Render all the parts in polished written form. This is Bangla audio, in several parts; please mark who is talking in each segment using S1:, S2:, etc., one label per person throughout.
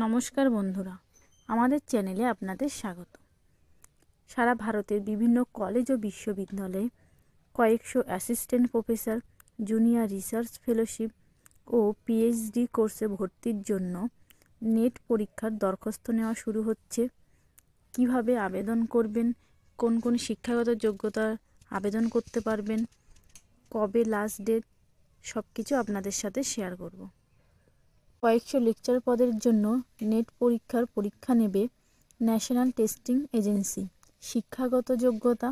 S1: নমস্কার বন্ধুরা, আমাদের চ্যানেলে আপনাদের স্বাগত। সারা ভারতের বিভিন্ন কলেজ ও বিশ্ববিদ্যালয়ে কয়েকশো assistant professor, junior research fellowship ও পিএইচডি কোর্সে ভর্তির জন্য নেট পরীক্ষার দরখাস্ত নেওয়া শুরু হচ্ছে। কিভাবে আবেদন করবেন, কোন কোন শিক্ষাগত যোগ্যতা আবেদন করতে পারবেন, কবে লাস্ট ডেট, সব কিছু আপনাদের সাথে শেয়ার করব। কয়েকশো লেকচার পদের জন্য নেট পরীক্ষা নেবে ন্যাশনাল টেস্টিং এজেন্সি। শিক্ষাগত যোগ্যতা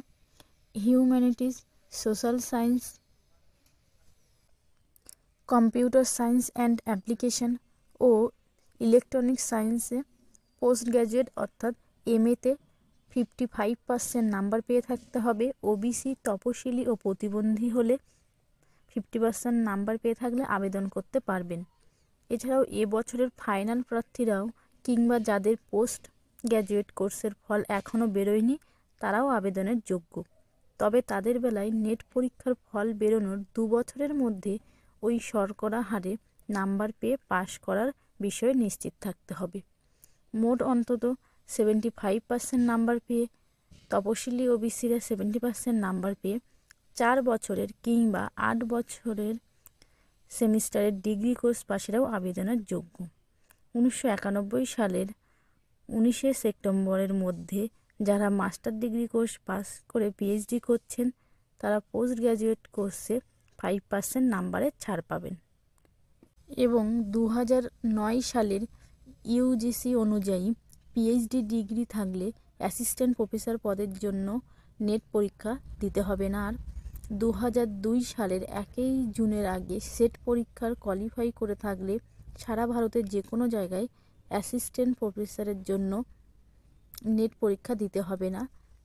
S1: humanities, social science, computer science and application ও ইলেকট্রনিক্স সায়েন্সে পোস্ট গ্র্যাজুয়েট অর্থাৎ এমএতে 55% নাম্বার পেয়ে থাকতে হবে। ওবিসি, তপশিলি ও প্রতিবন্ধী হলে 50% নাম্বার পেয়ে থাকলে আবেদন করতে পারবেন। এছাড়াও এবছরের ফাইনাল প্রার্থীরাও কিংবা যাদের পোস্ট গ্র্যাজুয়েট কোর্সের ফল এখনও বেরোয়নি তারাও আবেদনের যোগ্য। তবে তাদের বেলায় নেট পরীক্ষার ফল বেরোনোর 2 বছরের মধ্যে ওই শতকরা হারে নাম্বার পেয়ে পাশ করার বিষয়ে নিশ্চিত থাকতে হবে। মোট অন্তত 75% নাম্বার পেয়ে, তপশিলি ওবিসিরা 70% নাম্বার পেয়ে 4 বছরের কিংবা 8 বছরের সেমিস্টারের ডিগ্রি কোর্স পাশেরাও আবেদনের যোগ্য। 1991 সালের 19শে সেপ্টেম্বরের মধ্যে যারা মাস্টার ডিগ্রি কোর্স পাস করে পিএইচডি করছেন তারা পোস্ট গ্র্যাজুয়েট কোর্সে 5% নাম্বারে ছাড় পাবেন। এবং 2009 সালের ইউজিসি অনুযায়ী পিএইচডি ডিগ্রি থাকলে অ্যাসিস্ট্যান্ট প্রফেসর পদের জন্য নেট পরীক্ষা দিতে হবে না। আর 2002 সালের 1 জুনের আগে সেট পরীক্ষার কোয়ালিফাই করে থাকলে সারা ভারতের যে কোনো জায়গায় অ্যাসিস্ট্যান্ট প্রফেসরের জন্য নেট পরীক্ষা দিতে হবে না।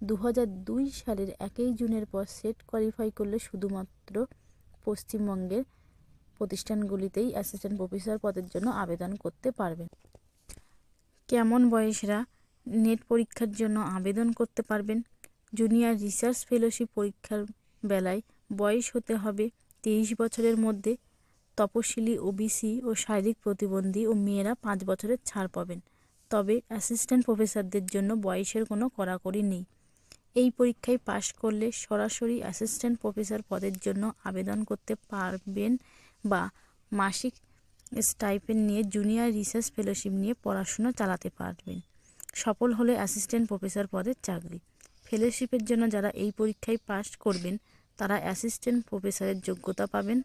S1: 2002 সালের 1 জুনের পর সেট কোয়ালিফাই করলে শুধুমাত্র পশ্চিমবঙ্গের প্রতিষ্ঠানগুলিতেই অ্যাসিস্ট্যান্ট প্রফেসর পদের জন্য আবেদন করতে পারবেন। কেমন বয়সরা নেট পরীক্ষার জন্য আবেদন করতে পারবেন? জুনিয়র রিসার্চ ফেলোশিপ পরীক্ষার বেলায় বয়স হতে হবে 23 বছরের মধ্যে। তপশিলি, ওবিসি ও শারীরিক প্রতিবন্ধী ও মেয়েরা 5 বছরের ছাড় পাবেন। তবে অ্যাসিস্ট্যান্ট প্রফেসরদের জন্য বয়সের কোনো কড়াকড়ি নেই। এই পরীক্ষায় পাশ করলে সরাসরি অ্যাসিস্ট্যান্ট প্রফেসর পদের জন্য আবেদন করতে পারবেন বা মাসিক স্টাইপেন্ড নিয়ে জুনিয়র রিসার্চ ফেলোশিপ নিয়ে পড়াশুনো চালাতে পারবেন। সফল হলে অ্যাসিস্ট্যান্ট প্রফেসর পদের চাকরি। ফেলোশিপের জন্য যারা এই পরীক্ষায় পাশ করবেন তারা অ্যাসিস্ট্যান্ট প্রফেসরের যোগ্যতা পাবেন,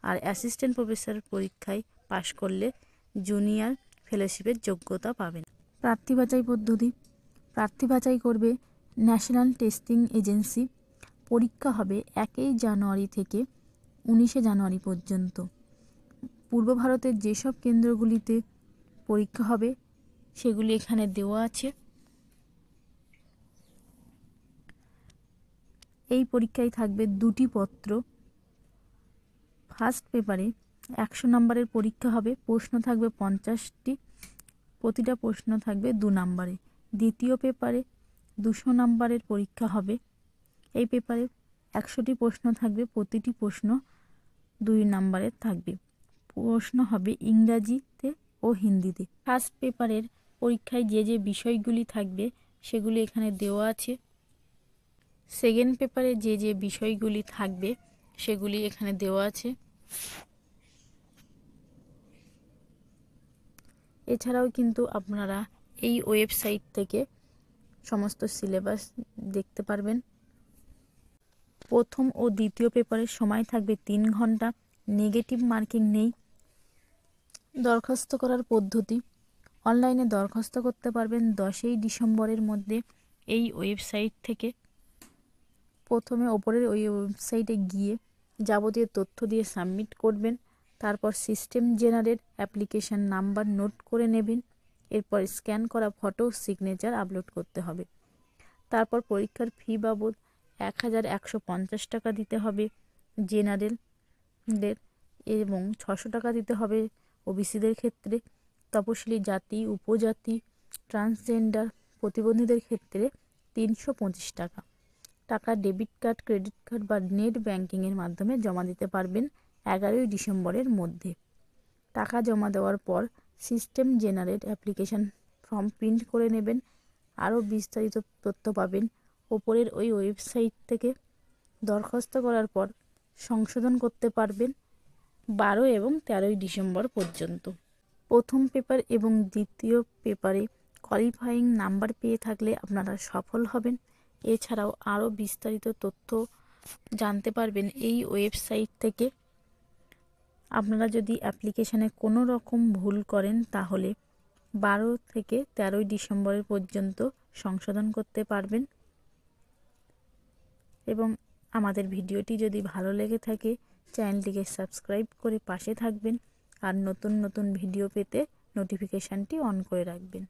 S1: আর অ্যাসিস্ট্যান্ট প্রফেসর পরীক্ষায় পাশ করলে জুনিয়র ফেলোশিপের যোগ্যতা পাবেন। প্রার্থী বাছাই পদ্ধতি: প্রার্থী বাছাই করবে ন্যাশনাল টেস্টিং এজেন্সি। পরীক্ষা হবে 1 জানুয়ারি থেকে 19 জানুয়ারি পর্যন্ত। পূর্ব ভারতের যেসব কেন্দ্রগুলিতে পরীক্ষা হবে সেগুলি এখানে দেওয়া আছে। এই পরীক্ষায় থাকবে 2টি পত্র। ফার্স্ট পেপারে 100 নম্বরের পরীক্ষা হবে, প্রশ্ন থাকবে 50টি, প্রতিটা প্রশ্ন থাকবে 2 নম্বরে। দ্বিতীয় পেপারে 200 নম্বরের পরীক্ষা হবে। এই পেপারে 100টি প্রশ্ন থাকবে, প্রতিটি প্রশ্ন 2 নম্বরের থাকবে। প্রশ্ন হবে ইংরাজিতে ও হিন্দিতে। ফার্স্ট পেপারের পরীক্ষায় যে যে বিষয়গুলি থাকবে সেগুলি এখানে দেওয়া আছে। সেকেন্ড পেপারে যে যে বিষয়গুলি থাকবে সেগুলি এখানে দেওয়া আছে। এছাড়াও কিন্তু আপনারা এই ওয়েবসাইট থেকে সমস্ত সিলেবাস দেখতে পারবেন। প্রথম ও দ্বিতীয় পেপারের সময় থাকবে 3 ঘন্টা। নেগেটিভ মার্কিং নেই। দরখাস্ত করার পদ্ধতি: অনলাইনে দরখাস্ত করতে পারবেন 10 ডিসেম্বরের মধ্যে এই ওয়েবসাইট থেকে। প্রথমে ওপরের ওই ওয়েবসাইটে গিয়ে যাবতীয় তথ্য দিয়ে সাবমিট করবেন। তারপর system generate application number note করে নেবেন। এরপর স্ক্যান করা ফটো, সিগনেচার আপলোড করতে হবে। তারপর পরীক্ষার ফি বাবদ 1150 টাকা দিতে হবে জেনারেলদের, এবং 600 টাকা দিতে হবে ওবিসিদের ক্ষেত্রে। তপশিলি জাতি, উপজাতি, ট্রান্সজেন্ডার, প্রতিবন্ধীদের ক্ষেত্রে 325 টাকা। টাকা ডেবিট কার্ড, ক্রেডিট কার্ড বা নেট ব্যাংকিংয়ের মাধ্যমে জমা দিতে পারবেন 11 ডিসেম্বরের মধ্যে। টাকা জমা দেওয়ার পর system generate application form print করে নেবেন। আরও বিস্তারিত তথ্য পাবেন ওপরের ওই ওয়েবসাইট থেকে। দরখাস্ত করার পর সংশোধন করতে পারবেন 12 এবং 13 ডিসেম্বর পর্যন্ত। প্রথম পেপার এবং দ্বিতীয় পেপারে কোয়ালিফাইং নাম্বার পেয়ে থাকলে আপনারা সফল হবেন। এছাড়াও আরও বিস্তারিত তথ্য জানতে পারবেন এই ওয়েবসাইট থেকে। আপনারা যদি অ্যাপ্লিকেশানে কোনো রকম ভুল করেন তাহলে 12 থেকে 13 ডিসেম্বরের পর্যন্ত সংশোধন করতে পারবেন। এবং আমাদের ভিডিওটি যদি ভালো লেগে থাকে চ্যানেলটিকে সাবস্ক্রাইব করে পাশে থাকবেন আর নতুন নতুন ভিডিও পেতে নোটিফিকেশানটি অন করে রাখবেন।